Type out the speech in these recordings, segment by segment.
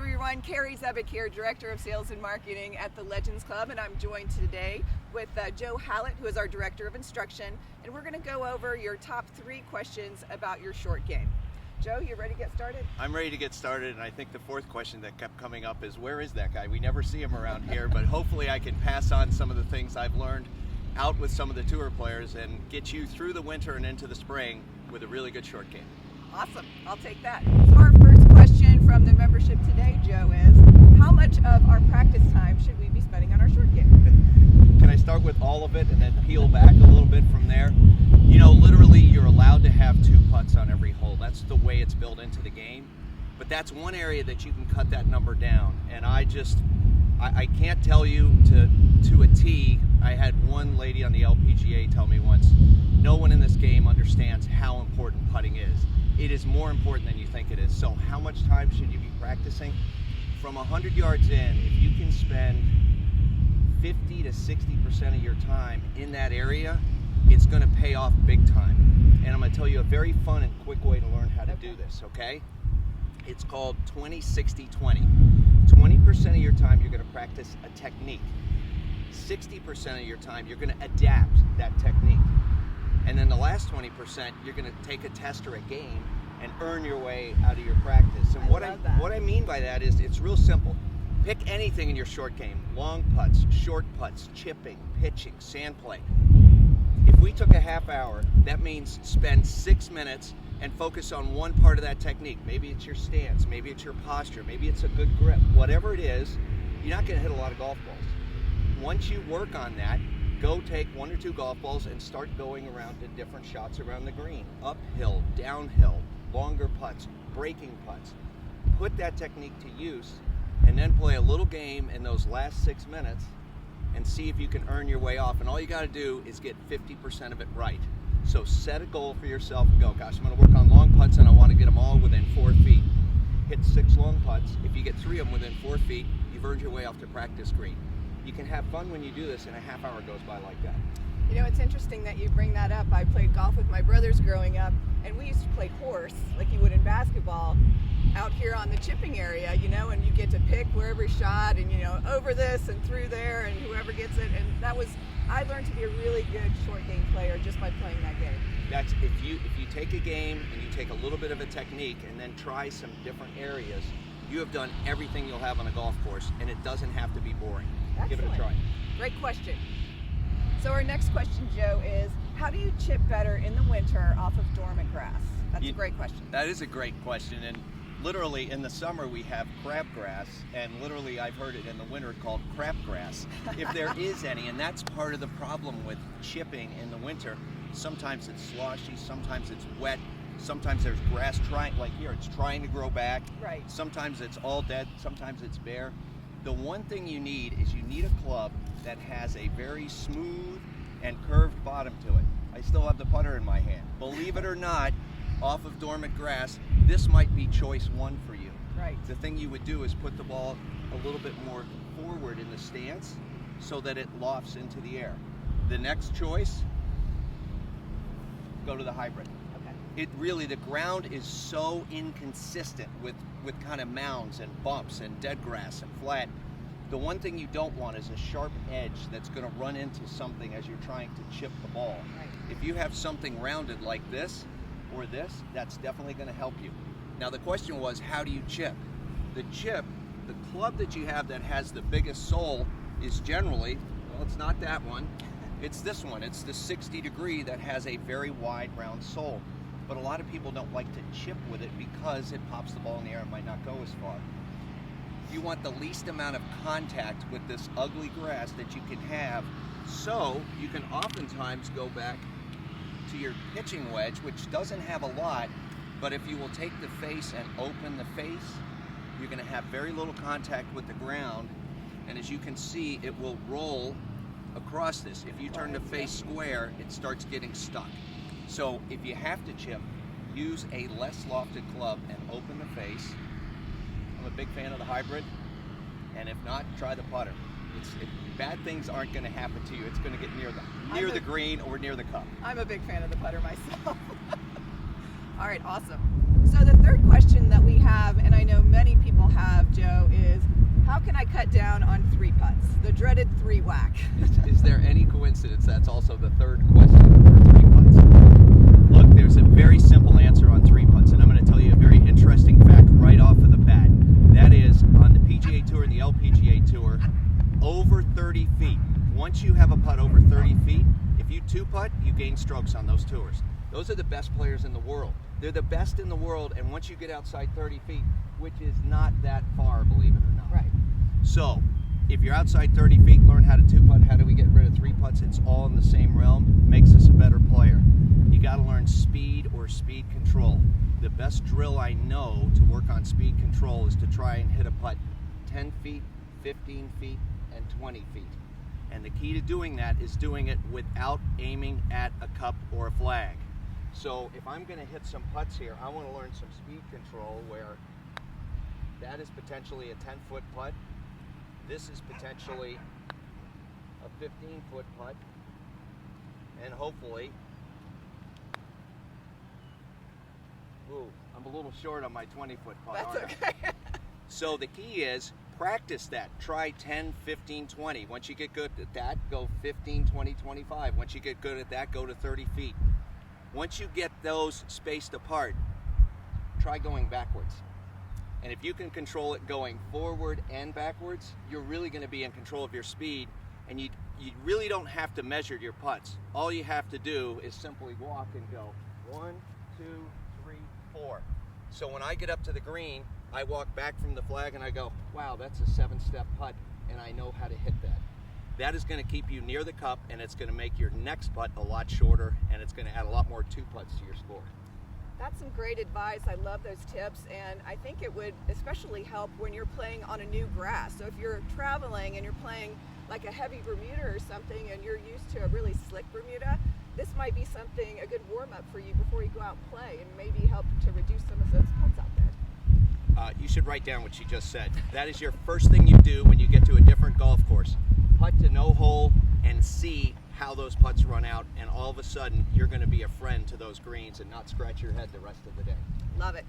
everyone, Carrie Zebick here, Director of Sales and Marketing at the Legends Club, and I'm joined today with Joe Hallett, who is our Director of Instruction, and we're going to go over your top 3 questions about your short game. Joe, you ready to get started? I'm ready to get started, and I think the 4th question that kept coming up is, where is that guy? We never see him around here, but hopefully I can pass on some of the things I've learned out with some of the tour players and get you through the winter and into the spring with a really good short game. Awesome, I'll take that. So our first question from the membership today, Joe, is how much of our practice time should we be spending on our short game? Can I start with all of it and then peel back a little bit from there? You know, literally you're allowed to have 2 putts on every hole. That's the way it's built into the game. But that's one area that you can cut that number down. And I can't tell you to a T. I had one lady on the LPGA tell me once, no one in this game understands how important putting is. It is more important than you think it is. So how much time should you be practicing? From 100 yards in, if you can spend 50 to 60% of your time in that area, it's going to pay off big time. And I'm going to tell you a very fun and quick way to learn how to do this, okay? It's called 20-60-20. 20% of your time you're going to practice a technique. 60% of your time you're going to adapt that technique. And then the last 20% you're going to take a test or a game and earn your way out of your practice. And what I mean by that is it's real simple. Pick anything in your short game. Long putts, short putts, chipping, pitching, sand play. If we took a half hour, that means spend 6 minutes and focus on one part of that technique. Maybe it's your stance, maybe it's your posture, maybe it's a good grip. Whatever it is, you're not going to hit a lot of golf balls. Once you work on that, go take 1 or 2 golf balls and start going around to different shots around the green. Uphill, downhill, longer putts, breaking putts. Put that technique to use and then play a little game in those last 6 minutes and see if you can earn your way off. And all you got to do is get 50% of it right. So set a goal for yourself and go, gosh, I'm going to work on long putts and I want to get them all within 4 feet. Hit 6 long putts. If you get 3 of them within 4 feet, you've earned your way off to practice green. You can have fun when you do this and a half hour goes by like that. You know, it's interesting that you bring that up. I played golf with my brothers growing up, and we used to play horse like you would in basketball out here on the chipping area, you know, and you get to pick where every shot and, you know, over this and through there and whoever gets it. And I learned to be a really good short game player just by playing that game. That's if you take a game and you take a little bit of a technique and then try some different areas, you have done everything you'll have on a golf course, and it doesn't have to be boring. Excellent. Give it a try. Great question. So our next question, Joe, is how do you chip better in the winter off of dormant grass? That's a great question. That is a great question, and literally in the summer we have crabgrass, and literally I've heard it in the winter called crapgrass, if there is any, and that's part of the problem with chipping in the winter. Sometimes it's sloshy, sometimes it's wet, sometimes there's grass like here, it's trying to grow back. Right. Sometimes it's all dead, sometimes it's bare. The one thing you need is you need a club that has a very smooth and curved bottom to it. I still have the putter in my hand. Believe it or not, off of dormant grass, this might be choice 1 for you. Right. The thing you would do is put the ball a little bit more forward in the stance so that it lofts into the air. The next choice, go to the hybrid. It really, the ground is so inconsistent with kind of mounds and bumps and dead grass and flat. The one thing you don't want is a sharp edge that's going to run into something as you're trying to chip the ball. Right. If you have something rounded like this or this, that's definitely going to help you. Now the question was, how do you chip? The club that you have that has the biggest sole is generally, well, it's not that one, it's this one. It's the 60 degree that has a very wide round sole. But a lot of people don't like to chip with it because it pops the ball in the air and might not go as far. You want the least amount of contact with this ugly grass that you can have, so you can oftentimes go back to your pitching wedge, which doesn't have a lot, but if you will take the face and open the face, you're going to have very little contact with the ground, and as you can see, it will roll across this. If you turn the face square, it starts getting stuck. So if you have to chip, use a less lofted club and open the face. I'm a big fan of the hybrid, and if not, try the putter. Bad things aren't going to happen to you. It's going to get near the green or near the cup. I'm a big fan of the putter myself. All right, awesome. So the third question that we have, and I know many people have, Joe, whack. Is there any coincidence that's also the third question for 3 putts? Look, there's a very simple answer on 3 putts, and I'm going to tell you a very interesting fact right off of the bat. That is, on the PGA Tour and the LPGA Tour, over 30 feet. Once you have a putt over 30 feet, if you 2-putt, you gain strokes on those tours. Those are the best players in the world. They're the best in the world, and once you get outside 30 feet, which is not that far, believe it or not. Right. So, if you're outside 30 feet, learn how to 2-putt. How do we get rid of 3 putts? It's all in the same realm. Makes us a better player. You got to learn speed or speed control. The best drill I know to work on speed control is to try and hit a putt 10 feet, 15 feet, and 20 feet. And the key to doing that is doing it without aiming at a cup or a flag. So if I'm going to hit some putts here, I want to learn some speed control where that is potentially a 10-foot putt. This is potentially a 15-foot putt. And hopefully, I'm a little short on my 20-foot putt. That's okay. So the key is practice that. Try 10, 15, 20. Once you get good at that, go 15, 20, 25. Once you get good at that, go to 30 feet. Once you get those spaced apart, try going backwards. And if you can control it going forward and backwards, you're really going to be in control of your speed, and you really don't have to measure your putts. All you have to do is simply walk and go 1, 2, 3, 4. So when I get up to the green, I walk back from the flag and I go, wow, that's a 7-step putt, and I know how to hit that. That is going to keep you near the cup, and it's going to make your next putt a lot shorter, and it's going to add a lot more 2-putts to your score. That's some great advice. I love those tips, and I think it would especially help when you're playing on a new grass. So if you're traveling and you're playing like a heavy Bermuda or something and you're used to a really slick Bermuda, this might be something, a good warm-up for you before you go out and play, and maybe help to reduce some of those putts out there. You should write down what she just said. That is your first thing you do when you get to a different golf course. Putt to no hole and see how those putts run out, and all of a sudden you're going to be a friend to those greens and not scratch your head the rest of the day. Love it.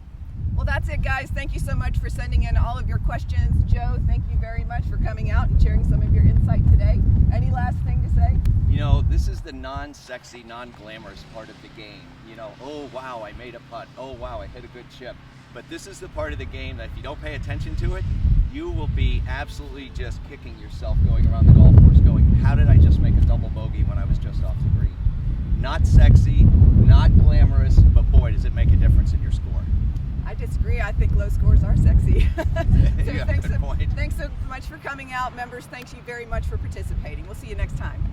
Well, that's it, guys. Thank you so much for sending in all of your questions. Joe, thank you very much for coming out and sharing some of your insight today. Any last thing to say? You know, this is the non-sexy, non-glamorous part of the game. You know, oh wow, I made a putt. Oh wow, I hit a good chip. But this is the part of the game that if you don't pay attention to it, you will be absolutely just kicking yourself going around the golf course going, how did I just make a double bogey when I was just off the green? Not sexy, not glamorous, but boy, does it make a difference in your score. I disagree. I think low scores are sexy. So Yeah, thanks good point. Thanks so much for coming out. Members, thank you very much for participating. We'll see you next time.